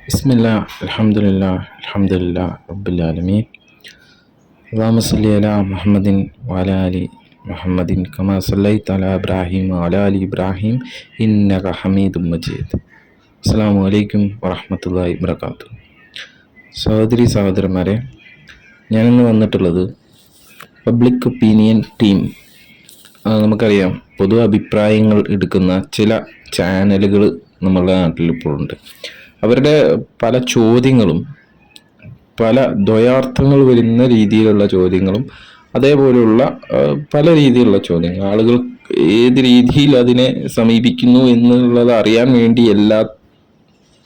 ബിസ്മില്ലാ അൽഹംദുലില്ലാ അൽഹംദുലില്ലാ റബ്ബിൽ ആലമീൻ അല്ലാഹുമ്മ സ്വല്ലി അലാ മുഹമ്മദിൻ വഅലാ ആലി മുഹമ്മദിൻ കമാ സ്വല്ലൈത അലാ ഇബ്രാഹിം വഅലാ ആലി ഇബ്രാഹിം ഇന്നക ഹമീദും മജീദ്. അസ്സലാമു അലൈക്കും വറഹ്മത്തുള്ളാഹി വബറകാതുഹു. സഹോദരി സഹോദരന്മാരെ, ഞാനിന്ന് വന്നിട്ടുള്ളത് പബ്ലിക് ഒപ്പീനിയൻ ടീം, നമുക്കറിയാം പൊതു അഭിപ്രായങ്ങൾ എടുക്കുന്ന ചില ചാനലുകൾ നമ്മുടെ നാട്ടിൽ ഇപ്പോഴുണ്ട്. അവരുടെ പല ചോദ്യങ്ങളും പല ദ്വയാർത്ഥങ്ങൾ വരുന്ന രീതിയിലുള്ള ചോദ്യങ്ങളും അതേപോലെയുള്ള പല രീതിയിലുള്ള ചോദ്യങ്ങൾ ആളുകൾ ഏത് രീതിയിൽ അതിനെ സമീപിക്കുന്നു എന്നുള്ളത് അറിയാൻ വേണ്ടി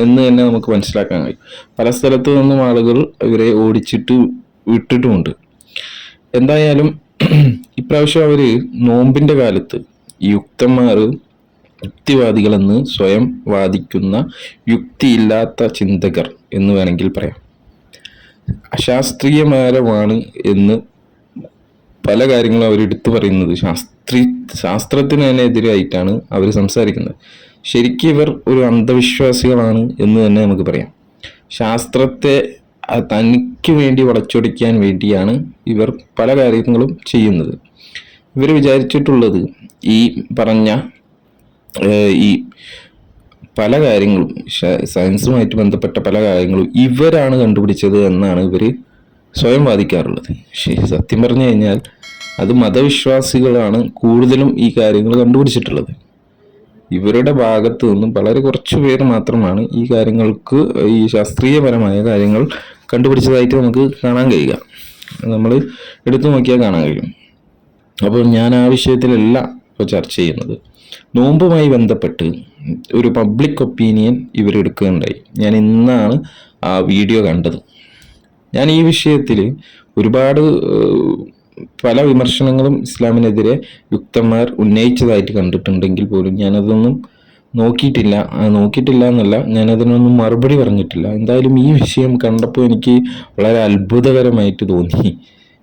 എന്ന് തന്നെ നമുക്ക് മനസ്സിലാക്കാൻ കഴിയും. പല സ്ഥലത്തു നിന്നും ആളുകൾ ഇവരെ ഓടിച്ചിട്ട് വിട്ടിട്ടുമുണ്ട്. എന്തായാലും ഇപ്രാവശ്യം അവര് നോമ്പിന്റെ കാലത്ത് യുക്തന്മാർ യുക്തിവാദികളെന്ന് സ്വയം വാദിക്കുന്ന യുക്തിയില്ലാത്ത ചിന്തകർ എന്ന് വേണമെങ്കിൽ പറയാം, അശാസ്ത്രീയമാരമാണ് എന്ന് പല കാര്യങ്ങളും അവർ എടുത്തു പറയുന്നത് ശാസ്ത്രത്തിന് തന്നെ എതിരായിട്ടാണ് അവർ സംസാരിക്കുന്നത്. ശരിക്കും ഇവർ ഒരു അന്ധവിശ്വാസികളാണ് എന്ന് തന്നെ നമുക്ക് പറയാം. ശാസ്ത്രത്തെ തനിക്ക് വേണ്ടി വളച്ചൊടിക്കാൻ വേണ്ടിയാണ് ഇവർ പല കാര്യങ്ങളും ചെയ്യുന്നത്. ഇവർ വിചാരിച്ചിട്ടുള്ളത് ഈ പറഞ്ഞ ഈ പല കാര്യങ്ങളും സയൻസുമായിട്ട് ബന്ധപ്പെട്ട പല കാര്യങ്ങളും ഇവരാണ് കണ്ടുപിടിച്ചത് എന്നാണ് ഇവർ സ്വയം വാദിക്കാറുള്ളത്. സത്യം പറഞ്ഞു കഴിഞ്ഞാൽ അത് മതവിശ്വാസികളാണ് കൂടുതലും ഈ കാര്യങ്ങൾ കണ്ടുപിടിച്ചിട്ടുള്ളത്. ഇവരുടെ ഭാഗത്ത് നിന്നും വളരെ കുറച്ചു പേർ മാത്രമാണ് ഈ കാര്യങ്ങൾക്ക്, ഈ ശാസ്ത്രീയപരമായ കാര്യങ്ങൾ കണ്ടുപിടിച്ചതായിട്ട് നമുക്ക് കാണാൻ കഴിയുക. നമ്മൾ എടുത്തു നോക്കിയാൽ കാണാൻ കഴിയും. അപ്പോൾ ഞാൻ ആ വിഷയത്തിലല്ല ഇപ്പോൾ ചർച്ച ചെയ്യുന്നത്. നോമ്പുമായി ബന്ധപ്പെട്ട് ഒരു പബ്ലിക് ഒപ്പീനിയൻ ഇവരെടുക്കുകയുണ്ടായി. ഞാൻ ഇന്നാണ് ആ വീഡിയോ കണ്ടത്. ഞാൻ ഈ വിഷയത്തിൽ ഒരുപാട് പല വിമർശനങ്ങളും ഇസ്ലാമിനെതിരെ യുക്തന്മാർ ഉന്നയിച്ചതായിട്ട് കണ്ടിട്ടുണ്ടെങ്കിൽ പോലും ഞാനതൊന്നും നോക്കിയിട്ടില്ല എന്നല്ല, ഞാനതിനൊന്നും മറുപടി പറഞ്ഞിട്ടില്ല. എന്തായാലും ഈ വിഷയം കണ്ടപ്പോൾ എനിക്ക് വളരെ അത്ഭുതകരമായിട്ട് തോന്നി.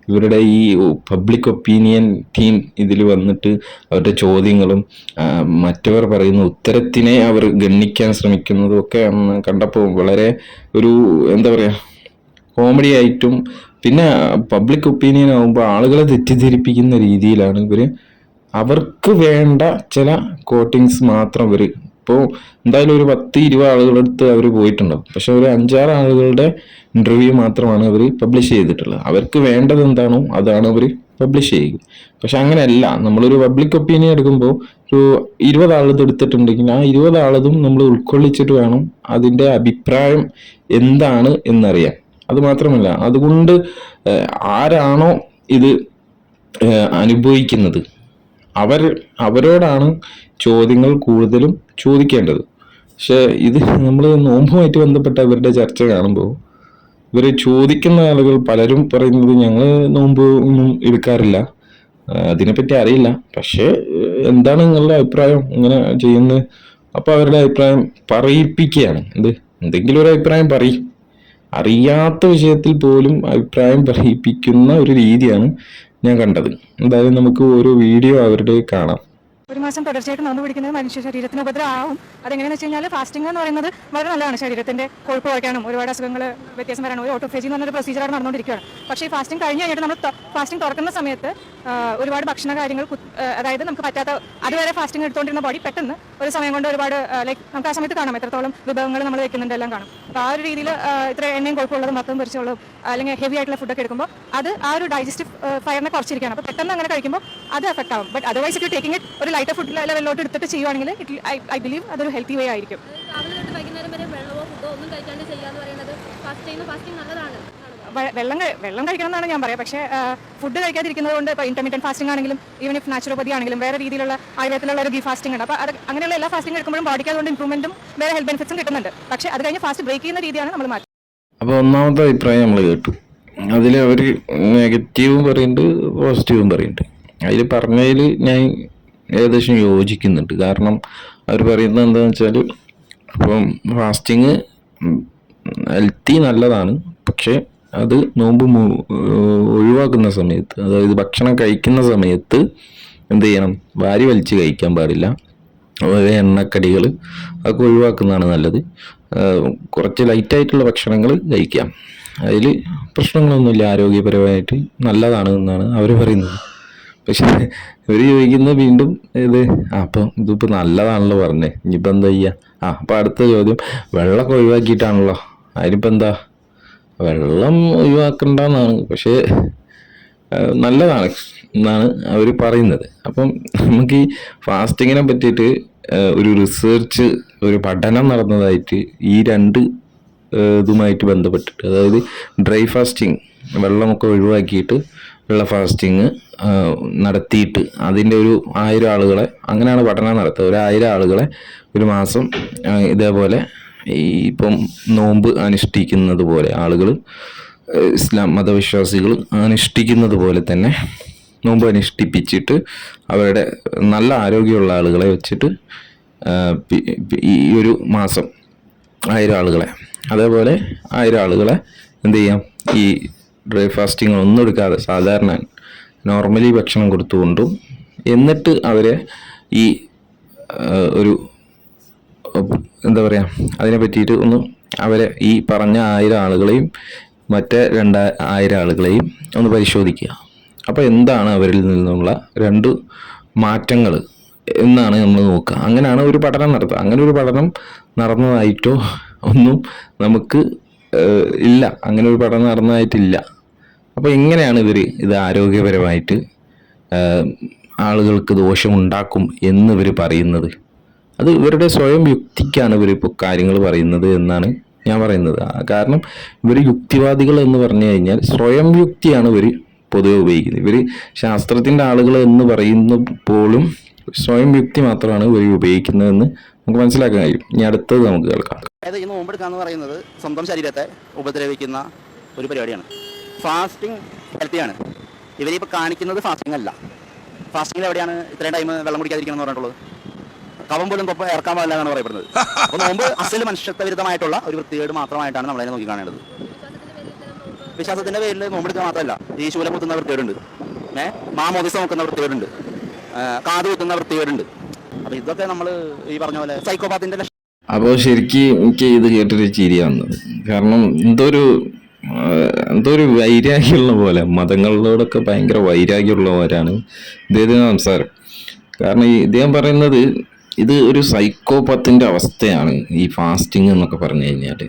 ഇവരുടെ ഈ പബ്ലിക് ഒപ്പീനിയൻ ടീം ഇതിൽ വന്നിട്ട് അവരുടെ ചോദ്യങ്ങളും മറ്റവർ പറയുന്ന ഉത്തരത്തിനെ അവർ ഗണ്ണിക്കാൻ ശ്രമിക്കുന്നതും ഒക്കെ കണ്ടപ്പോൾ വളരെ ഒരു എന്താ പറയുക, കോമഡി ആയിട്ടും, പിന്നെ പബ്ലിക് ഒപ്പീനിയൻ ആകുമ്പോൾ ആളുകളെ തെറ്റിദ്ധരിപ്പിക്കുന്ന രീതിയിലാണ് ഇവർ അവർക്ക് വേണ്ട ചില കോട്ടിങ്സ് മാത്രം ഇവർ ഇപ്പോൾ എന്തായാലും ഒരു 10-20 ആളുകളടുത്ത് അവർ പോയിട്ടുണ്ടാവും. പക്ഷെ ഒരു 5-6 ആളുകളുടെ ഇന്റർവ്യൂ മാത്രമാണ് അവർ പബ്ലിഷ് ചെയ്തിട്ടുള്ളത്. അവർക്ക് വേണ്ടത് എന്താണോ അതാണ് അവർ പബ്ലിഷ് ചെയ്യുക. പക്ഷെ അങ്ങനെയല്ല, നമ്മളൊരു പബ്ലിക് ഒപ്പീനിയൻ എടുക്കുമ്പോൾ ഒരു 20 ആളത് എടുത്തിട്ടുണ്ടെങ്കിൽ ആ 20 ആളതും നമ്മൾ ഉൾക്കൊള്ളിച്ചിട്ട് വേണം അതിൻ്റെ അഭിപ്രായം എന്താണ് എന്നറിയാൻ. അത് മാത്രമല്ല, അതുകൊണ്ട് ആരാണോ ഇത് അനുഭവിക്കുന്നത് അവരോടാണ് ചോദ്യങ്ങൾ കൂടുതലും ചോദിക്കേണ്ടത്. പക്ഷെ ഇത് നമ്മൾ നോമ്പുമായിട്ട് ബന്ധപ്പെട്ട ഇവരുടെ ചർച്ച കാണുമ്പോൾ ഇവർ ചോദിക്കുന്ന ആളുകൾ പലരും പറയുന്നത് ഞങ്ങൾ നോമ്പ് ഒന്നും എടുക്കാറില്ല, അതിനെപ്പറ്റി അറിയില്ല, പക്ഷെ എന്താണ് നിങ്ങളുടെ അഭിപ്രായം ഇങ്ങനെ ചെയ്യുന്നത്? അപ്പോൾ അവരുടെ അഭിപ്രായം പറയിപ്പിക്കുകയാണ്. എന്തെങ്കിലും ഒരു അഭിപ്രായം പറയും. അറിയാത്ത വിഷയത്തിൽ പോലും അഭിപ്രായം പറയിപ്പിക്കുന്ന ഒരു രീതിയാണ് ഞാൻ കണ്ടത്. എന്തായാലും നമുക്ക് ഓരോ വീഡിയോ അവരുടെ കാണാം. ഒരു മാസം തുടർച്ചയായിട്ട് നോമ്പ് പിടിക്കുന്നത് മനുഷ്യ ശരീരത്തിന് ഉപദ്രവമാവും. അതെങ്ങനെയാണെന്ന് വെച്ച് കഴിഞ്ഞാൽ ഫാസ്റ്റിംഗ് എന്ന് പറയുന്നത് വളരെ നല്ലതാണ്. ശരീരത്തിന്റെ കൊഴുപ്പ് കുറയ്ക്കാനും ഒരുപാട് അസുഖങ്ങൾ വ്യത്യാസം വരാനും ഒരു ഓട്ടോഫേജി എന്ന് പറഞ്ഞൊരു പ്രൊസീജിയറാണ് നടന്നുകൊണ്ടിരിക്കുകയാണ്. പക്ഷേ ഈ ഫാസ്റ്റിംഗ് കഴിഞ്ഞ് കഴിഞ്ഞിട്ട് നമ്മൾ ഫാസ്റ്റിംഗ് തുറക്കുന്ന സമയത്ത് ഒരുപാട് ഭക്ഷണ കാര്യങ്ങൾ, അതായത് നമുക്ക് പറ്റാത്ത അതുവരെ ഫാസ്റ്റിംഗ് എടുത്തുകൊണ്ടിരുന്ന ബോഡി പെട്ടെന്ന് ഒരു സമയം കൊണ്ട് ഒരുപാട് നമുക്ക് ആ സമയത്ത് കാണാം എത്രത്തോളം വിഭവങ്ങൾ നമ്മൾ വെക്കുന്നുണ്ട്, എല്ലാം കാണും. അപ്പോൾ ആ ഒരു രീതിയിൽ ഇത്ര എണ്ണയും കൊഴുപ്പുള്ളതും മൊത്തം പൊരിച്ചുള്ളതും അല്ലെങ്കിൽ ഹെവി ആയിട്ടുള്ള ഫുഡൊക്കെ എടുക്കുമ്പോൾ അത് ആ ഒരു ഡൈജസ്റ്റീവ് ഫയറിനെ കുറച്ചിരിക്കുകയാണ്. അപ്പോൾ പെട്ടെന്ന് അങ്ങനെ കഴിക്കുമ്പോൾ അത് എഫക്ട് ആവും. But otherwise if you taking it ഒരു ലൈറ്റർ ഫുഡ് ലെവലിലോട്ട് എടുത്തിട്ട് ചെയ്യുവാണെങ്കിൽ ഐ ബിലീവ് അതൊരു ഹെൽത്തി വേ ആയിരിക്കും. വെള്ളം കഴിക്കണം എന്നാണ് ഞാൻ പറയാം. പക്ഷേ ഫുഡ് കഴിക്കാതിരിക്കുന്നത് കൊണ്ട് ഇപ്പോൾ ഇന്റർമീഡിയറ്റ് ഫാസ്റ്റിംഗ് ആണെങ്കിലും ഈവൻ ഇഫ് നാച്ചുറോപ്പതി ആണെങ്കിലും വേറെ രീതിയിലുള്ള ആയുർവേദത്തിലുള്ള ഒരു ഫാസ്റ്റിംഗ് ഉണ്ട്. അപ്പോൾ അത് അങ്ങനെയുള്ള എല്ലാ ഫാസ്റ്റിംഗ് എടുക്കുമ്പോഴും ബോഡിക്ക് അതുകൊണ്ട് ഇംപ്രൂവ്മെന്റും വേറെ ഹെൽത്ത് ബെനിഫിറ്റ്സും കിട്ടുന്നുണ്ട്. പക്ഷേ അത് കഴിഞ്ഞ് ഫാസ്റ്റ് ബ്രേക്ക് ചെയ്യുന്ന രീതിയാണ് നമ്മൾ മാറ്റുന്നത്. അപ്പോൾ ഒന്നാമത്തെ അഭിപ്രായം നമ്മൾ കേട്ടു. അതിൽ അവർ നെഗറ്റീവും പറയുന്നുണ്ട്, പോസിറ്റീവും പറയുന്നുണ്ട്. അതിൽ പറഞ്ഞതിൽ ഞാൻ ഏകദേശം യോജിക്കുന്നുണ്ട്. കാരണം അവർ പറയുന്നത് എന്താണെന്ന് വെച്ചാൽ, ഇപ്പം ഫാസ്റ്റിങ് ഹെൽത്തി നല്ലതാണ്, പക്ഷെ അത് നോമ്പ് ഒഴിവാക്കുന്ന സമയത്ത്, അതായത് ഭക്ഷണം കഴിക്കുന്ന സമയത്ത് എന്ത് ചെയ്യണം, വാരി വലിച്ച് കഴിക്കാൻ പാടില്ല. അതുപോലെ എണ്ണക്കടികൾ അതൊക്കെ ഒഴിവാക്കുന്നതാണ് നല്ലത്. കുറച്ച് ലൈറ്റായിട്ടുള്ള ഭക്ഷണങ്ങൾ കഴിക്കാം. അതിൽ പ്രശ്നങ്ങളൊന്നുമില്ല, ആരോഗ്യപരമായിട്ട് നല്ലതാണ് എന്നാണ് അവർ പറയുന്നത്. പക്ഷെ ഇവർ ചോദിക്കുന്നത് വീണ്ടും അപ്പം ഇതിപ്പോൾ നല്ലതാണല്ലോ പറഞ്ഞേ, ഇനിയിപ്പോൾ എന്താ ചെയ്യുക? അപ്പം അടുത്ത ചോദ്യം, വെള്ളമൊക്കെ ഒഴിവാക്കിയിട്ടാണല്ലോ, അതിനിപ്പോൾ എന്താ? വെള്ളം ഒഴിവാക്കണ്ടെന്നാണ്, പക്ഷേ നല്ലതാണ് എന്നാണ് അവർ പറയുന്നത്. അപ്പം നമുക്ക് ഈ ഫാസ്റ്റിങ്ങിനെ പറ്റിയിട്ട് ഒരു റിസർച്ച്, ഒരു പഠനം നടന്നതായിട്ട് ഈ രണ്ട് ഇതുമായിട്ട് ബന്ധപ്പെട്ടിട്ട്, അതായത് ഡ്രൈ ഫാസ്റ്റിംഗ്, വെള്ളമൊക്കെ ഒഴിവാക്കിയിട്ട് ഉള്ള ഫാസ്റ്റിങ് നടത്തിയിട്ട് അതിൻ്റെ ഒരു 1000 ആളുകളെ, അങ്ങനെയാണ് പഠനം നടത്തുക. ഒരു 1000 ആളുകളെ ഒരു മാസം ഇതേപോലെ ഈ ഇപ്പം നോമ്പ് അനുഷ്ഠിക്കുന്നത് പോലെ ആളുകൾ, ഇസ്ലാം മതവിശ്വാസികൾ അനുഷ്ഠിക്കുന്നത് പോലെ തന്നെ നോമ്പ് അനുഷ്ഠിപ്പിച്ചിട്ട് അവരുടെ നല്ല ആരോഗ്യമുള്ള ആളുകളെ വെച്ചിട്ട് ഈ ഒരു മാസം 1000 ആളുകളെ, അതേപോലെ 1000 ആളുകളെ എന്ത് ചെയ്യാം, ഈ ഡ്രൈ ഫാസ്റ്റിംഗ് ഒന്നും എടുക്കാതെ സാധാരണ നോർമലി ഭക്ഷണം കൊടുത്തുകൊണ്ടും, എന്നിട്ട് അവരെ ഈ ഒരു എന്താ പറയുക, അതിനെ പറ്റിയിട്ട് ഒന്ന് അവരെ ഈ പറഞ്ഞ 1000 ആളുകളെയും മറ്റേ 2000 ആളുകളെയും ഒന്ന് പരിശോധിക്കുക. അപ്പോൾ എന്താണ് അവരിൽ നിന്നുള്ള 2 മാറ്റങ്ങൾ എന്നാണ് നമ്മൾ നോക്കുക. അങ്ങനെയാണ് ഒരു പഠനം നടത്തുക. അങ്ങനെ ഒരു പഠനം നടന്നതായിട്ടോ ഒന്നും നമുക്ക് ഇല്ല, അങ്ങനെ ഒരു പഠനം നടന്നതായിട്ടില്ല. അപ്പോൾ എങ്ങനെയാണ് ഇത് ആരോഗ്യപരമായിട്ട് ആളുകൾക്ക് ദോഷമുണ്ടാക്കും എന്ന് ഇവർ പറയുന്നത്? അത് ഇവരുടെ സ്വയം യുക്തിക്കാണ് ഇവരിപ്പോൾ കാര്യങ്ങൾ പറയുന്നത് എന്നാണ് ഞാൻ പറയുന്നത്. കാരണം ഇവർ യുക്തിവാദികൾ എന്ന് പറഞ്ഞു കഴിഞ്ഞാൽ സ്വയം യുക്തിയാണ് ഇവർ പൊതുവെ ഉപയോഗിക്കുന്നത്. ഇവർ ശാസ്ത്രത്തിൻ്റെ ആളുകൾ എന്ന് പറയുന്നപ്പോഴും സ്വയം യുക്തി മാത്രമാണ് ഇവർ ഉപയോഗിക്കുന്നതെന്ന് നമുക്ക് മനസ്സിലാക്കാൻ കഴിയും. ഇനി അടുത്തത് നമുക്ക് കേൾക്കാം. അതായത് ഈ നോമ്പെടുക്കുക എന്ന് പറയുന്നത് സ്വന്തം ശരീരത്തെ ഉപദ്രവിക്കുന്ന ഒരു പരിപാടിയാണ്. ഫാസ്റ്റിംഗ് ഹെൽത്തിയാണ്. ഇവരിപ്പോൾ കാണിക്കുന്നത് ഫാസ്റ്റിംഗ് അല്ല. ഫാസ്റ്റിങ്ങിൽ എവിടെയാണ് ഇത്രയും ടൈം വെള്ളം കുടിക്കാതിരിക്കണം എന്ന് പറഞ്ഞിട്ടുള്ളത്? കവം പോലും തൊപ്പം ഇറക്കാൻ പാടില്ല എന്നാണ് പറയപ്പെടുന്നത്. അപ്പോൾ നോമ്പ് അസൽ മനുഷ്യത്വ വിരുദ്ധമായിട്ടുള്ള ഒരു വൃത്തികേട് മാത്രമായിട്ടാണ് നമ്മളതിനെ നോക്കി കാണേണ്ടത്. വിശ്വാസത്തിന്റെ പേരിൽ നോമ്പെടുക്കുക മാത്രമല്ല, ഈ ശൂലം കുത്തുന്ന വൃത്തികേടുണ്ട്, മാമോദിസ നോക്കുന്ന വൃത്തികേടുണ്ട്, കാത് കുത്തുന്ന വൃത്തികേടുണ്ട്. അപ്പൊ ഇതൊക്കെ നമ്മൾ ഈ പറഞ്ഞ പോലെ സൈക്കോപാത്തിന്റെ ലക്ഷണം. അപ്പോൾ ശരിക്കും എനിക്ക് ഇത് കേട്ടൊരു ചിരി വന്നത്, കാരണം എന്തോ ഒരു വൈരാഗ്യമുള്ള പോലെ, മതങ്ങളിലോടൊക്കെ ഭയങ്കര വൈരാഗ്യമുള്ളവരാണ് ഇദ്ദേഹത്തിൻ്റെ സംസാരം. കാരണം ഇദ്ദേഹം പറയുന്നത് ഇത് ഒരു സൈക്കോപാത്തിൻ്റെ അവസ്ഥയാണ് ഈ ഫാസ്റ്റിംഗ് എന്നൊക്കെ പറഞ്ഞു കഴിഞ്ഞാൽ.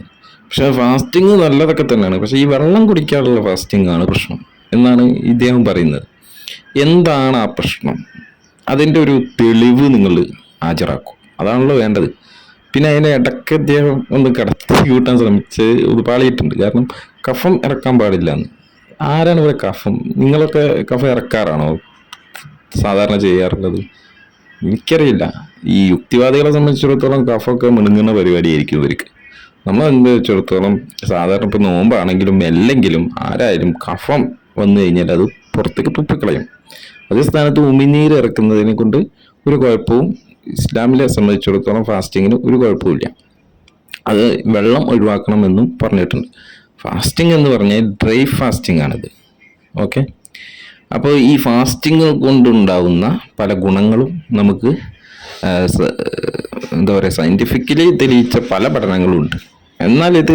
പക്ഷെ ഫാസ്റ്റിംഗ് നല്ലതൊക്കെ തന്നെയാണ്, പക്ഷെ ഈ വെള്ളം കുടിക്കാനുള്ള ഫാസ്റ്റിംഗ് ആണ് പ്രശ്നം എന്നാണ് ഇദ്ദേഹം പറയുന്നത്. എന്താണ് ആ പ്രശ്നം? അതിൻ്റെ ഒരു തെളിവ് നിങ്ങൾ ഹാജരാക്കും, അതാണല്ലോ വേണ്ടത്. പിന്നെ അതിനെ ഇടയ്ക്ക് അദ്ദേഹം ഒന്ന് കടത്തി കൂട്ടാൻ ശ്രമിച്ച് ഇത് പാളിയിട്ടുണ്ട്. കാരണം കഫം ഇറക്കാൻ പാടില്ല എന്ന്. ആരാണ് ഇവിടെ കഫം? നിങ്ങളൊക്കെ കഫം ഇറക്കാറാണോ സാധാരണ ചെയ്യാറുള്ളത്? എനിക്കറിയില്ല. ഈ യുക്തിവാദികളെ സംബന്ധിച്ചിടത്തോളം കഫമൊക്കെ മിണുങ്ങുന്ന പരിപാടിയായിരിക്കും ഇവർക്ക്. നമ്മളെ സംബന്ധിച്ചിടത്തോളം സാധാരണ ഇപ്പോൾ നോമ്പാണെങ്കിലും അല്ലെങ്കിലും ആരായാലും കഫം വന്നു കഴിഞ്ഞാൽ അത് പുറത്തേക്ക് തുപ്പിക്കളയും. അതേ സ്ഥാനത്ത് ഉമിനീര് ഇറക്കുന്നതിനെ കൊണ്ട് ഒരു കുഴപ്പവും ഇസ്ലാമിലെ സംബന്ധിച്ചിടത്തോളം ഫാസ്റ്റിങ്ങിന് ഒരു കുഴപ്പമില്ല. അത് വെള്ളം ഒഴിവാക്കണമെന്നും പറഞ്ഞിട്ടുണ്ട്. ഫാസ്റ്റിംഗ് എന്ന് പറഞ്ഞാൽ ഡ്രൈ ഫാസ്റ്റിംഗ് ആണിത്. ഓക്കെ, അപ്പോൾ ഈ ഫാസ്റ്റിംഗ് കൊണ്ടുണ്ടാകുന്ന പല ഗുണങ്ങളും നമുക്ക് എന്താ പറയുക, സയൻറ്റിഫിക്കലി തെളിയിച്ച പല പഠനങ്ങളുണ്ട്. എന്നാൽ ഇത്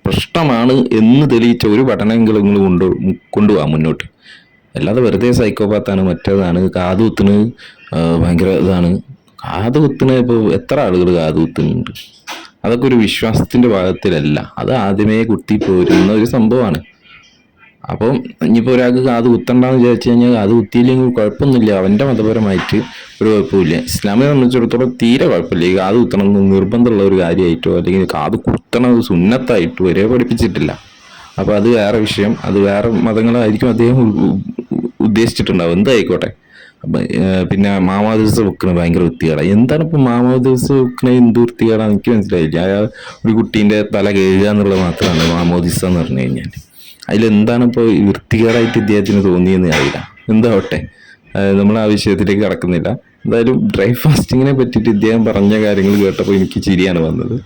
പ്രശ്നമാണ് എന്ന് തെളിയിച്ച ഒരു പഠനങ്ങളും കൊണ്ടുപോകാം മുന്നോട്ട്. അല്ലാതെ വെറുതെ സൈക്കോപാത്താണ്, മറ്റേതാണ്, കാതുകുത്തിന് ഭയങ്കര ഇതാണ്. കാതുകുത്തിന് ഇപ്പോൾ എത്ര ആളുകൾ കാതുകുത്തുന്നുണ്ട്? അതൊക്കെ ഒരു വിശ്വാസത്തിൻ്റെ ഭാഗത്തിലല്ല, അത് ആദ്യമേ കുത്തിപ്പോരുന്ന ഒരു സംഭവമാണ്. അപ്പം ഇനിയിപ്പോൾ ഒരാൾക്ക് കാത് കുത്തണ്ടെന്ന് വിചാരിച്ചു കഴിഞ്ഞാൽ കാത് കുത്തിയില്ലെങ്കിൽ കുഴപ്പമൊന്നുമില്ല, അവൻ്റെ മതപരമായിട്ട് ഒരു കുഴപ്പമില്ല. ഇസ്ലാമിനെ സംബന്ധിച്ചിടത്തോളം തീരെ കുഴപ്പമില്ല. ഈ കാത് കുത്തണം എന്ന് നിർബന്ധമുള്ള ഒരു കാര്യമായിട്ടോ അല്ലെങ്കിൽ കാത് കുത്തണത് സുന്നത്തായിട്ടോ വരെ പഠിപ്പിച്ചിട്ടില്ല. അപ്പോൾ അത് വേറെ വിഷയം, അത് വേറെ മതങ്ങളായിരിക്കും അദ്ദേഹം ഉദ്ദേശിച്ചിട്ടുണ്ടാവും. എന്തായിക്കോട്ടെ. അപ്പം പിന്നെ മാമോദീസ ദിവസം വെക്കുന്നത് ഭയങ്കര വൃത്തികേടാണ്. എന്താണ് ഇപ്പോൾ മാമോദീസ ദിവസം വെക്കണത്? എന്ത് വൃത്തികേടാണ് എനിക്ക് മനസ്സിലായില്ല. ഒരു കുട്ടീൻ്റെ തല കഴുകുക എന്നുള്ളത് മാത്രമാണ് മാമോദീസ എന്ന് പറഞ്ഞു കഴിഞ്ഞാൽ. അതിലെന്താണ് ഇപ്പോൾ വൃത്തികേടായിട്ട് ഇദ്ദേഹത്തിന് തോന്നിയെന്ന് അറിയില്ല. എന്താവട്ടെ, നമ്മൾ ആ വിഷയത്തിലേക്ക് കടക്കുന്നില്ല. എന്തായാലും ഡ്രൈ ഫാസ്റ്റിങ്ങിനെ പറ്റിയിട്ട് ഇദ്ദേഹം പറഞ്ഞ കാര്യങ്ങൾ കേട്ടപ്പോൾ എനിക്ക് ചിരിയാണ് വന്നത്.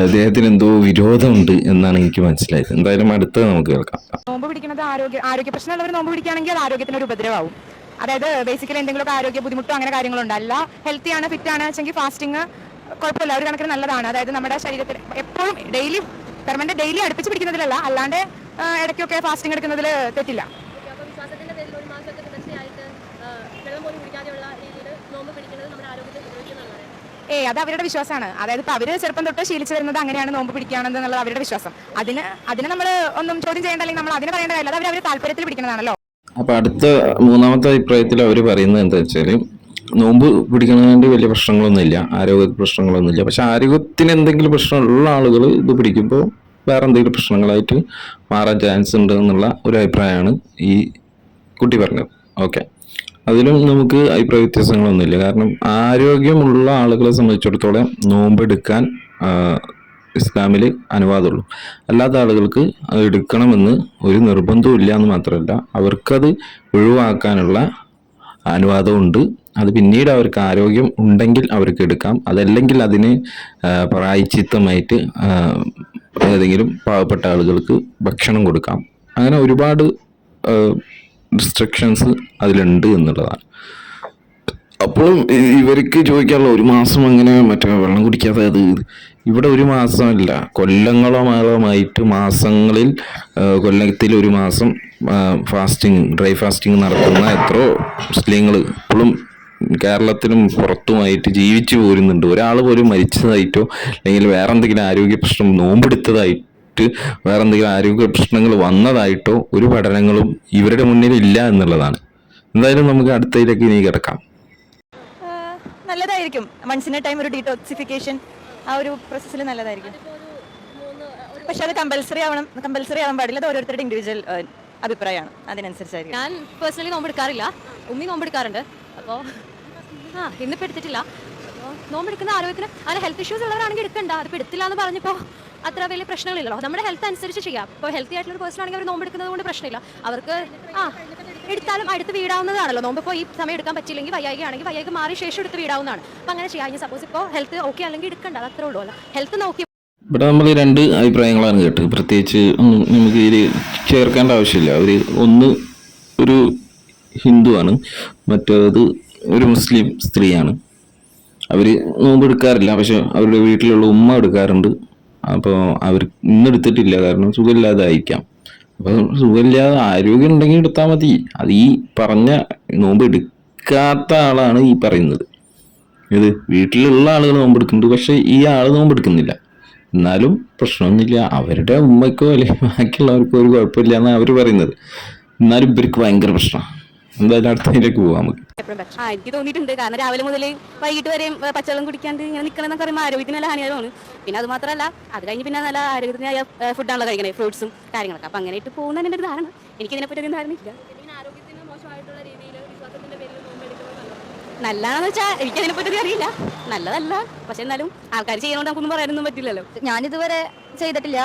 അദ്ദേഹത്തിന് എന്തോ വിരോധമുണ്ട് എന്നാണ് എനിക്ക് മനസ്സിലായത്. എന്തായാലും അടുത്തത് നമുക്ക് കേൾക്കാം. നോമ്പ് പിടിക്കുന്നത് ആരോഗ്യ പ്രശ്നമുള്ളവർ നോമ്പ് പിടിക്കുകയാണെങ്കിൽ അത് ആരോഗ്യത്തിന് ഒരു ഉപദ്രവമാവും. അതായത് ബേസിക്കലി എന്തെങ്കിലുമൊക്കെ ആരോഗ്യ ബുദ്ധിമുട്ടോ അങ്ങനെ കാര്യങ്ങളുണ്ട്. അല്ല ഹെൽത്തി ആണ്, ഫിറ്റ് ആണ് വെച്ചെങ്കിൽ ഫാസ്റ്റിംഗ് കുഴപ്പമില്ല, ഒരു കണക്കിന് നല്ലതാണ്. അതായത് നമ്മുടെ ശരീരത്തിൽ എപ്പോഴും ഡെയിലി അടുപ്പിച്ച് പിടിക്കുന്നതിലല്ല, അല്ലാണ്ട് ഇടയ്ക്കൊക്കെ ഫാസ്റ്റിംഗ് എടുക്കുന്നതിൽ തെറ്റില്ല. അത് അവരുടെ വിശ്വാസമാണ്. അതായത് ഇപ്പൊ അവര് ചെറുപ്പം തൊട്ട് ശീലിച്ചു വരുന്നത് അങ്ങനെയാണ് നോമ്പ് പിടിക്കുകയാണെന്നുള്ളത് അവരുടെ വിശ്വാസം. അതിന് നമ്മൾ ഒന്നും ചോദ്യം ചെയ്യേണ്ട, അല്ലെങ്കിൽ നമ്മൾ അതിന് പറയേണ്ട കാര്യമില്ല. അത് അവർ താല്പര്യത്തിൽ പിടിക്കുന്നതാണല്ലോ. അപ്പൊ അടുത്ത മൂന്നാമത്തെ അഭിപ്രായത്തിൽ അവർ പറയുന്നത് എന്താ വെച്ചാല്, നോമ്പ് പിടിക്കുന്നതിന്റെ വലിയ പ്രശ്നങ്ങളൊന്നുമില്ല, ആരോഗ്യ പ്രശ്നങ്ങളൊന്നുമില്ല. പക്ഷെ ആരോഗ്യത്തിന് എന്തെങ്കിലും പ്രശ്നമുള്ള ആളുകൾ ഇത് പിടിക്കുമ്പോൾ വേറെ എന്തെങ്കിലും പ്രശ്നങ്ങളായിട്ട് മാറാൻ ചാൻസ് ഉണ്ട് എന്നുള്ള ഒരു അഭിപ്രായമാണ് ഈ കുട്ടി പറഞ്ഞത്. ഓക്കെ, അതിലും നമുക്ക് അഭിപ്രായ വ്യത്യാസങ്ങളൊന്നുമില്ല. കാരണം ആരോഗ്യമുള്ള ആളുകളെ സംബന്ധിച്ചിടത്തോളം നോമ്പെടുക്കാൻ ഇസ്ലാമിൽ അനുവാദമുള്ളൂ. അല്ലാത്ത ആളുകൾക്ക് അത് എടുക്കണമെന്ന് ഒരു നിർബന്ധവും ഇല്ല എന്ന് മാത്രമല്ല, അവർക്കത് ഒഴിവാക്കാനുള്ള അനുവാദമുണ്ട്. അത് പിന്നീട് അവർക്ക് ആരോഗ്യം ഉണ്ടെങ്കിൽ അവർക്ക് എടുക്കാം, അതല്ലെങ്കിൽ അതിന് പ്രായശ്ചിത്തമായിട്ട് ഏതെങ്കിലും പാവപ്പെട്ട ആളുകൾക്ക് ഭക്ഷണം കൊടുക്കാം. അങ്ങനെ ഒരുപാട് റിസ്ട്രിക്ഷൻസ് അതിലുണ്ട് എന്നുള്ളതാണ്. അപ്പോഴും ഇവർക്ക് ചോദിക്കാനുള്ള, ഒരു മാസം അങ്ങനെ മറ്റേ വെള്ളം കുടിക്കാതെ അത് ഇവിടെ ഒരു മാസമല്ല, കൊല്ലങ്ങളോളമായിട്ട് മാസങ്ങളിൽ കൊല്ലത്തിൽ ഒരു മാസം ഡ്രൈ ഫാസ്റ്റിംഗ് നടത്തുന്ന എത്രയോ മുസ്ലിങ്ങൾ ഇപ്പോഴും കേരളത്തിലും പുറത്തുമായിട്ട് ജീവിച്ചു പോരുന്നുണ്ട്. ഒരാൾ പോലും മരിച്ചതായിട്ടോ അല്ലെങ്കിൽ വേറെ എന്തെങ്കിലും ആരോഗ്യ പ്രശ്നം നോമ്പെടുത്തതായിട്ട് വേറെ എന്തെങ്കിലും ആരോഗ്യ പ്രശ്നങ്ങൾ വന്നതായിട്ടോ ഒരു പഠനങ്ങളും ഇവരുടെ മുന്നിൽ ഇല്ല എന്നുള്ളതാണ്. എന്തായാലും നമുക്ക് അടുത്തതിലേക്ക് ഇനി കിടക്കാം. നല്ലതായിരിക്കും, വൺസിന് ടൈം ഒരു ഡീടോക്സിഫിക്കേഷൻ ആ ഒരു പ്രോസസ്സിൽ നല്ലതായിരിക്കും. പക്ഷെ അത് കമ്പൽസറി ആവാൻ പാടില്ല. അത് ഓരോരുത്തരുടെ ഇൻഡിവിജ്വൽ അഭിപ്രായമാണ്, അതിനനുസരിച്ചായിരിക്കും. ഞാൻ പേഴ്സണലി നോമ്പെടുക്കാറില്ല, ഉമ്മി നോമ്പെടുക്കാറുണ്ട്. അപ്പോൾ ഇന്നിപ്പോൾ എടുത്തിട്ടില്ല. അപ്പോൾ നോമ്പെടുക്കുന്ന ആരോഗ്യത്തിന് അങ്ങനെ ഹെൽത്ത് ഇഷ്യൂസ് ഉള്ളവരാണെങ്കിൽ എടുക്കണ്ട. അതിപ്പോൾ എടുത്തില്ല എന്ന് പറഞ്ഞപ്പോൾ അത്ര വലിയ പ്രശ്നങ്ങളില്ലല്ലോ. നമ്മുടെ ഹെൽത്ത് അനുസരിച്ച് ചെയ്യാം. ഇപ്പോൾ ഹെൽത്തി ആയിട്ടുള്ള പേഴ്സൺ ആണെങ്കിൽ അവർ നോമ്പെടുക്കുന്നത് കൊണ്ട് പ്രശ്നമില്ല. അവർക്ക് എടുത്താലും അടുത്ത് വീടാവുന്നതാണല്ലോ. നോമ്പ് ഇപ്പോൾ ഈ സമയം എടുക്കാൻ പറ്റില്ലെങ്കിൽ വയ്യായികയാണെങ്കിൽ വയ്യായിക മാറി ശേഷം എടുത്ത് വീടാവുന്നതാണ്. അപ്പോൾ അങ്ങനെ ചെയ്യാം. സപ്പോസ് ഇപ്പോൾ ഹെൽത്ത് ഓക്കെ അല്ലെങ്കിൽ എടുക്കണ്ട, അത് അത്രേ ഉള്ളൂ. അല്ല, ഹെൽത്ത് നോക്കി. ഇവിടെ നമ്മൾ രണ്ട് അഭിപ്രായങ്ങളാണ് കേട്ടത്. പ്രത്യേകിച്ച് നമുക്ക് ഇതിൽ ചേർക്കേണ്ട ആവശ്യമില്ല. ഒരു ഹിന്ദുവാണ്, മറ്റേത് ഒരു മുസ്ലിം സ്ത്രീയാണ്. അവർ നോമ്പ് എടുക്കാറില്ല, പക്ഷെ അവരുടെ വീട്ടിലുള്ള ഉമ്മ എടുക്കാറുണ്ട്. അപ്പോൾ അവർ ഇന്നെടുത്തിട്ടില്ല, കാരണം സുഖമില്ലാതായിരിക്കാം. അപ്പോൾ സുഖമില്ലാതെ ആരോഗ്യം ഉണ്ടെങ്കിൽ എടുത്താൽ മതി. അത് ഈ പറഞ്ഞ നോമ്പ് എടുക്കാത്ത ആളാണ് ഈ പറയുന്നത്. ഇത് വീട്ടിലുള്ള ആളുകൾ നോമ്പെടുക്കുന്നുണ്ട്, പക്ഷെ ഈ ആൾ നോമ്പെടുക്കുന്നില്ല. എന്നാലും പ്രശ്നമൊന്നുമില്ല, അവരുടെ ഉമ്മയ്ക്കോ അല്ലെങ്കിൽ ബാക്കിയുള്ളവർക്കോ ഒരു കുഴപ്പമില്ല എന്നാണ് അവർ പറയുന്നത്. എന്നാലും ഇവർക്ക് ഭയങ്കര പ്രശ്നമാണ്. എന്തായാലും അടുത്തതിലേക്ക് പോകാം നമുക്ക്. എനിക്ക് തോന്നിയിട്ടുണ്ട്. കാരണം രാവിലെ മുതൽ വൈകിട്ട് വരെയും പച്ചവെള്ളം കുടിക്കാണ്ട് ഇങ്ങനെ നിൽക്കണം എന്നൊക്കെ പറയുമ്പോൾ ആരോഗ്യത്തിന് നല്ല ഹാനികരമാണ്. പിന്നെ അത് മാത്രമല്ല, അത് കഴിഞ്ഞ് പിന്നെ നല്ല ആരോഗ്യത്തിനായ ഫുഡാണല്ലോ കഴിക്കണേ, ഫ്രൂട്ട്സും കാര്യങ്ങളൊക്കെ. അപ്പം അങ്ങനെ ഇട്ട് പോകുന്നതിന് എൻ്റെ ഒരു ധാരണ. എനിക്കിതിനെപ്പറ്റി ഒരു ധാരണയില്ല. നല്ലതാണെന്ന് വെച്ചാൽ എനിക്കതിനെപ്പറ്റി അറിയില്ല. നല്ലതല്ല, പക്ഷെ എന്നാലും ആൾക്കാർ ചെയ്യുന്നതുകൊണ്ട് നമുക്കൊന്നും പറയാനൊന്നും പറ്റില്ലല്ലോ. ഞാനിതുവരെ ചെയ്തിട്ടില്ല.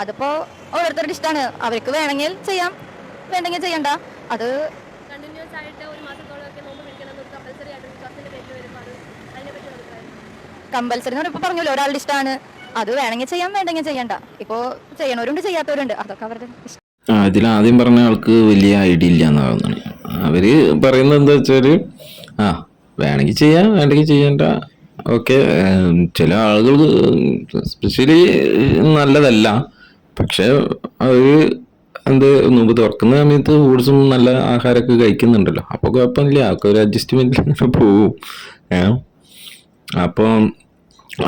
അതിപ്പോ ഓരോരുത്തരുടെ ഇഷ്ടമാണ്. അവർക്ക് വേണമെങ്കിൽ ചെയ്യാം, വേണ്ടെങ്കിൽ ചെയ്യണ്ട. അത് കമ്പൽസറി എന്ന് പറയുമ്പോൾ പറഞ്ഞല്ലോ, ഒരാളുടെ ഇഷ്ടമാണ്. അത് വേണമെങ്കിൽ ചെയ്യാം, വേണ്ടെങ്കിൽ ചെയ്യണ്ട. ഇപ്പോ ചെയ്യണവരുണ്ട്, ചെയ്യാത്തവരുണ്ട്. അതൊക്കെ അവരുടെ ഇഷ്ടം. ഇതിൽ ആദ്യം പറഞ്ഞ ആൾക്ക് വലിയ ഐഡിയ ഇല്ല എന്നാണ്. അവര് പറയുന്നത് എന്താ വെച്ചാല്, വേണമെങ്കിൽ ചെയ്യാം, വേണ്ടെങ്കിൽ ചെയ്യണ്ട. ഓക്കെ, ചില ആളുകൾ സ്പെഷ്യലി നല്ലതല്ല, പക്ഷെ അവര് നോമ്പ് തുറക്കുന്ന സമയത്ത് ഫ്രൂട്ട്സും നല്ല ആഹാരമൊക്കെ കഴിക്കുന്നുണ്ടല്ലോ. അപ്പോൾ കുഴപ്പമില്ല, ഒക്കെ ഒരു അഡ്ജസ്റ്റ്മെന്റിൽ പോവും.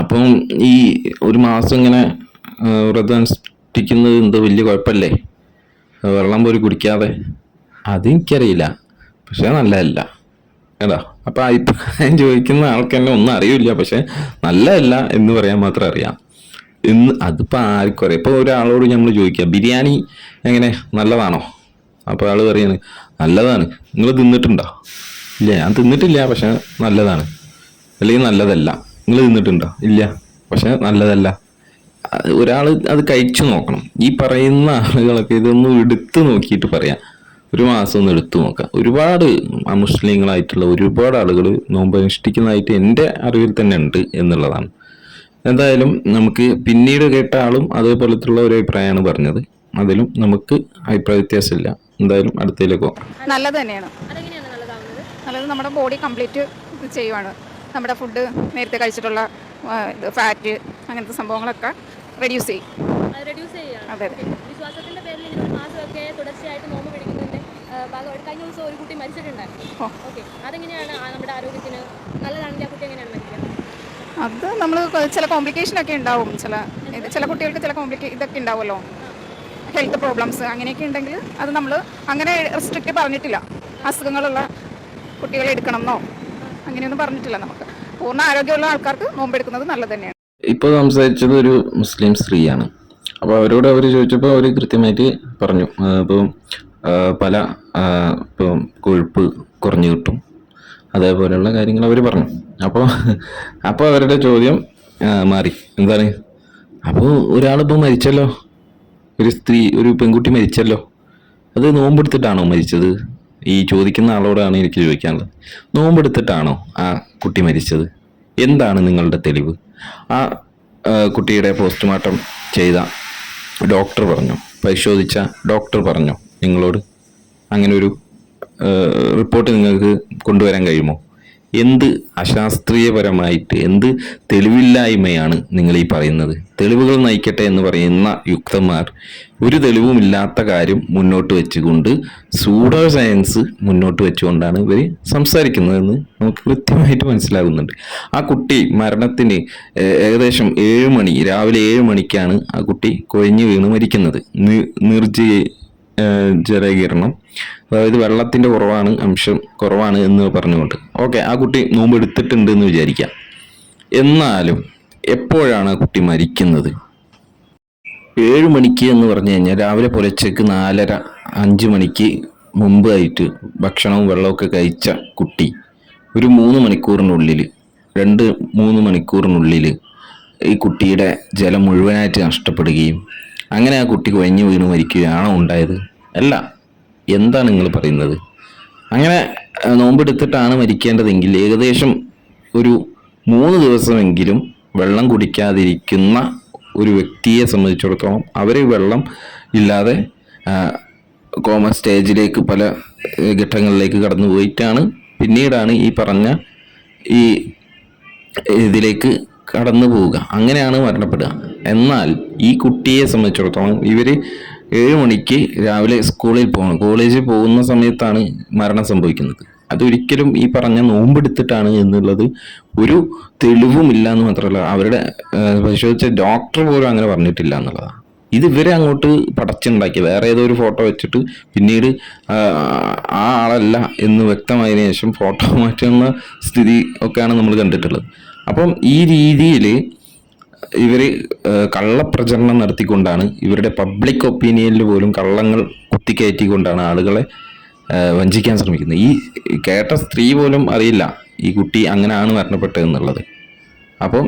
അപ്പം ഈ ഒരു മാസം ഇങ്ങനെ വ്രതം അനുഷ്ഠിക്കുന്നത് എന്തോ വലിയ കുഴപ്പമില്ലേ, വെള്ളം പോലും കുടിക്കാതെ? അതെനിക്കറിയില്ല, പക്ഷെ നല്ലതല്ല കേട്ടോ. അപ്പം അഭിപ്രായം ചോദിക്കുന്ന ആൾക്ക് തന്നെ ഒന്നും അറിയില്ല, പക്ഷെ നല്ലതല്ല എന്ന് പറയാൻ മാത്രം അറിയാം. അതിപ്പോൾ ആർക്കും അറിയാം. ഇപ്പോൾ ഒരാളോട് നമ്മൾ ചോദിക്കുക, ബിരിയാണി എങ്ങനെ, നല്ലതാണോ? അപ്പോൾ ആൾ പറയുന്നത് നല്ലതാണ്. നിങ്ങൾ തിന്നിട്ടുണ്ടോ? ഇല്ല, ഞാൻ തിന്നിട്ടില്ല, പക്ഷെ നല്ലതാണ്. അല്ലെങ്കിൽ നല്ലതല്ല. നിങ്ങൾ തിന്നിട്ടുണ്ടോ? ഇല്ല, പക്ഷെ നല്ലതല്ല. ഒരാൾ അത് കഴിച്ചു നോക്കണം. ഈ പറയുന്ന ആളുകളൊക്കെ ഇതൊന്ന് എടുത്തു നോക്കിയിട്ട് പറയാം. ഒരു മാസം ഒന്ന് എടുത്തു നോക്കാം. ഒരുപാട് മുസ്ലിങ്ങളായിട്ടുള്ള ഒരുപാട് ആളുകൾ നോമ്പ് അനുഷ്ഠിക്കുന്നതായിട്ട് എൻ്റെ അറിവിൽ തന്നെ ഉണ്ട് എന്നുള്ളതാണ്. എന്തായാലും നമുക്ക് പിന്നീട് കേട്ട ആളും അതേപോലത്തുള്ള ഒരു അഭിപ്രായമാണ് പറഞ്ഞത്. അതിലും നമുക്ക് അഭിപ്രായ വ്യത്യാസമില്ല. എന്തായാലും അടുത്തതിലേക്ക് പോകാം. നല്ലത് തന്നെയാണ്. നല്ലത് നമ്മുടെ ബോഡി കംപ്ലീറ്റ് ചെയ്യുവാണ്. നമ്മുടെ ഫുഡ് നേരത്തെ കഴിച്ചിട്ടുള്ള ഇത് ഫാറ്റ് അങ്ങനത്തെ സംഭവങ്ങളൊക്കെ റെഡ്യൂസ് ചെയ്യും. റെഡ്യൂസ് ചെയ്യുകയാണ്. അതെ. വിശ്വാസത്തിന്റെ പേരിൽ ഇങ്ങനെ ഒരു മാസമൊക്കെ തുടർച്ചയായിട്ട് നോമ്പ് പിടിക്കുന്നതിന്റെ ഭാഗമായിട്ട് കഴിഞ്ഞ ദിവസം ഒരു കുട്ടി മരിച്ചിട്ടുണ്ടായിരുന്നു. ഓക്കെ, അതെങ്ങനെയാണ് നമ്മുടെ ആരോഗ്യത്തിന് നല്ലതാണെങ്കിൽ ആ കുട്ടി എങ്ങനെയാണ് മരിക്കുക? അത് നമ്മൾ ചില കോംപ്ലിക്കേഷനൊക്കെ ഉണ്ടാവും. ചില കുട്ടികൾക്ക് ചില ഇതൊക്കെ ഉണ്ടാവുമല്ലോ, ഹെൽത്ത് പ്രോബ്ലംസ് അങ്ങനെയൊക്കെ ഉണ്ടെങ്കിൽ അത് നമ്മൾ അങ്ങനെ റെസ്ട്രിക്റ്റ് പറഞ്ഞിട്ടില്ല. അസുഖങ്ങളുള്ള കുട്ടികളെ എടുക്കണമെന്നോ അങ്ങനെയൊന്നും പറഞ്ഞിട്ടില്ല. നമുക്ക് പൂർണ്ണ ആരോഗ്യമുള്ള ആൾക്കാർക്ക് നോമ്പെടുക്കുന്നത് നല്ലത് തന്നെയാണ്. ഇപ്പോൾ സംസാരിച്ചത് ഒരു മുസ്ലിം സ്ത്രീയാണ്. അപ്പോൾ അവരോട് അവർ ചോദിച്ചപ്പോൾ അവർ കൃത്യമായിട്ട് പറഞ്ഞു, ഇപ്പം പല ഇപ്പം കൊഴുപ്പ് കുറഞ്ഞു കിട്ടും, അതേപോലെയുള്ള കാര്യങ്ങൾ അവർ പറഞ്ഞു. അപ്പോൾ അവരുടെ ചോദ്യം മാറി. എന്താണ്? അപ്പോൾ ഒരാളിപ്പോൾ മരിച്ചല്ലോ, ഒരു പെൺകുട്ടി മരിച്ചല്ലോ, അത് നോമ്പെടുത്തിട്ടാണോ മരിച്ചത്? ഈ ചോദിക്കുന്ന ആളോടാണ് എനിക്ക് ചോദിക്കാനുള്ളത്. നോമ്പെടുത്തിട്ടാണോ ആ കുട്ടി മരിച്ചത്? എന്താണ് നിങ്ങളുടെ തെളിവ്? ആ കുട്ടിയുടെ പോസ്റ്റ്മോർട്ടം ചെയ്ത ഡോക്ടർ പറഞ്ഞോ, പരിശോധിച്ച ഡോക്ടർ പറഞ്ഞോ നിങ്ങളോട് അങ്ങനെ ഒരു റിപ്പോർട്ട് നിങ്ങൾക്ക് കൊണ്ടുവരാൻ കഴിയുമോ? എന്ത് അശാസ്ത്രീയപരമായിട്ട് എന്ത് തെളിവില്ലായ്മയാണ് നിങ്ങൾ ഈ പറയുന്നത്? തെളിവുകൾ നയിക്കട്ടെ എന്ന് പറയുന്ന യുക്തന്മാർ ഒരു തെളിവുമില്ലാത്ത കാര്യം മുന്നോട്ട് വെച്ചുകൊണ്ട് സൂഡോ സയൻസ് മുന്നോട്ട് വെച്ചുകൊണ്ടാണ് ഇവർ സംസാരിക്കുന്നതെന്ന് നമുക്ക് കൃത്യമായിട്ട് മനസ്സിലാകുന്നുണ്ട്. ആ കുട്ടി മരണത്തിന് ഏകദേശം രാവിലെ 7 മണിക്കാണ് ആ കുട്ടി കുഴഞ്ഞു വീണ് മരിക്കുന്നത്. ജലീകരണം, അതായത് വെള്ളത്തിന്റെ അംശം കുറവാണ് എന്ന് പറഞ്ഞുകൊണ്ട്. ഓക്കെ, ആ കുട്ടി നോമ്പ് എടുത്തിട്ടുണ്ട് എന്ന് വിചാരിക്കാം. എന്നാലും എപ്പോഴാണ് ആ കുട്ടി മരിക്കുന്നത്? 7 മണിക്ക് എന്ന് പറഞ്ഞു കഴിഞ്ഞാൽ രാവിലെ പുലർച്ചയ്ക്ക് 4:30-5 മണിക്ക് മുമ്പായിട്ട് ഭക്ഷണവും വെള്ളമൊക്കെ കഴിച്ച കുട്ടി ഒരു 3 മണിക്കൂറിനുള്ളിൽ 2-3 മണിക്കൂറിനുള്ളിൽ ഈ കുട്ടിയുടെ ജലം മുഴുവനായിട്ട് നഷ്ടപ്പെടുകയും അങ്ങനെ ആ കുട്ടി കുഴഞ്ഞു വീണ് മരിക്കുകയാണോ ഉണ്ടായത്? അല്ല. എന്താണ് നിങ്ങൾ പറയുന്നത്? അങ്ങനെ നോമ്പെടുത്തിട്ടാണ് മരിക്കേണ്ടതെങ്കിൽ ഏകദേശം ഒരു 3 ദിവസമെങ്കിലും വെള്ളം കുടിക്കാതിരിക്കുന്ന ഒരു വ്യക്തിയെ സംബന്ധിച്ചിടത്തോളം അവർ വെള്ളം ഇല്ലാതെ കോമ സ്റ്റേജിലേക്ക് പല ഘട്ടങ്ങളിലേക്ക് കടന്നു പോയിട്ടാണ് പിന്നീടാണ് ഈ പറഞ്ഞ ഇതിലേക്ക് കടന്നു പോവുക. അങ്ങനെയാണ് മരണപ്പെടുക. എന്നാൽ ഈ കുട്ടിയെ സംബന്ധിച്ചിടത്തോളം ഇവർ 7 മണിക്ക് രാവിലെ കോളേജിൽ പോകുന്ന സമയത്താണ് മരണം സംഭവിക്കുന്നത്. അതൊരിക്കലും ഈ പറഞ്ഞ നോമ്പെടുത്തിട്ടാണ് എന്നുള്ളത് ഒരു തെളിവുമില്ല എന്ന് മാത്രമല്ല, അവരുടെ പരിശോധിച്ച ഡോക്ടർ പോലും അങ്ങനെ പറഞ്ഞിട്ടില്ല എന്നുള്ളതാണ്. ഇത് ഇവരെ അങ്ങോട്ട് പടച്ചുണ്ടാക്കി വേറെ ഏതോ ഒരു ഫോട്ടോ വെച്ചിട്ട് പിന്നീട് ആ ആളല്ല എന്ന് വ്യക്തമായതിനു ശേഷം ഫോട്ടോ മാറ്റുന്ന സ്ഥിതി ഒക്കെയാണ് നമ്മൾ കണ്ടിട്ടുള്ളത്. അപ്പം ഈ രീതിയിൽ ഇവർ കള്ളപ്രചരണം നടത്തിക്കൊണ്ടാണ്, ഇവരുടെ പബ്ലിക് ഒപ്പീനിയനിൽ പോലും കള്ളങ്ങൾ കുത്തിക്കയറ്റിക്കൊണ്ടാണ് ആളുകളെ വഞ്ചിക്കാൻ ശ്രമിക്കുന്നത്. ഈ കേട്ട സ്ത്രീ പോലും അറിയില്ല ഈ കുട്ടി അങ്ങനെയാണ് മരണപ്പെട്ടതെന്നുള്ളത്. അപ്പം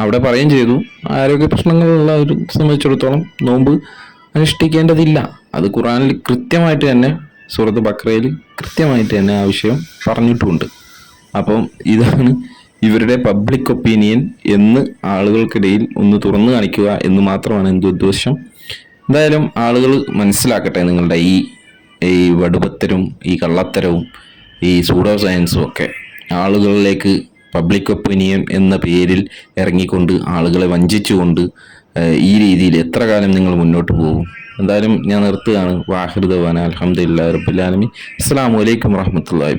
അവിടെ പറയുകയും ചെയ്തു, ആരോഗ്യ പ്രശ്നങ്ങളുള്ള ഒരു സംബന്ധിച്ചിടത്തോളം നോമ്പ് അനുഷ്ഠിക്കേണ്ടതില്ല. അത് ഖുർആനിൽ കൃത്യമായിട്ട് തന്നെ സൂറത്ത് ബഖറയിൽ കൃത്യമായിട്ട് തന്നെ ആ വിഷയം പറഞ്ഞിട്ടുമുണ്ട്. അപ്പം ഇതാണ് ഇവരുടെ പബ്ലിക് ഒപ്പീനിയൻ എന്ന് ആളുകൾക്കിടയിൽ ഒന്ന് തുറന്നു കാണിക്കുക എന്ന് മാത്രമാണ് എൻ്റെ ഉദ്ദേശം. എന്തായാലും ആളുകൾ മനസ്സിലാക്കട്ടെ നിങ്ങളുടെ ഈ വടുപത്തരവും ഈ കള്ളത്തരവും ഈ സൂഡോ സയൻസും ഒക്കെ ആളുകളിലേക്ക് പബ്ലിക് ഒപ്പീനിയൻ എന്ന പേരിൽ ഇറങ്ങിക്കൊണ്ട് ആളുകളെ വഞ്ചിച്ചുകൊണ്ട് ഈ രീതിയിൽ എത്ര കാലം നിങ്ങൾ മുന്നോട്ട് പോകും? എന്തായാലും ഞാൻ നിർത്തുകയാണ്. വാഹിർ ദവാന അൽഹംദുലില്ലാഹി റബ്ബിൽ ആലമീൻ. അസ്സലാമു അലൈക്കും വറഹ്മത്തുള്ളാഹി.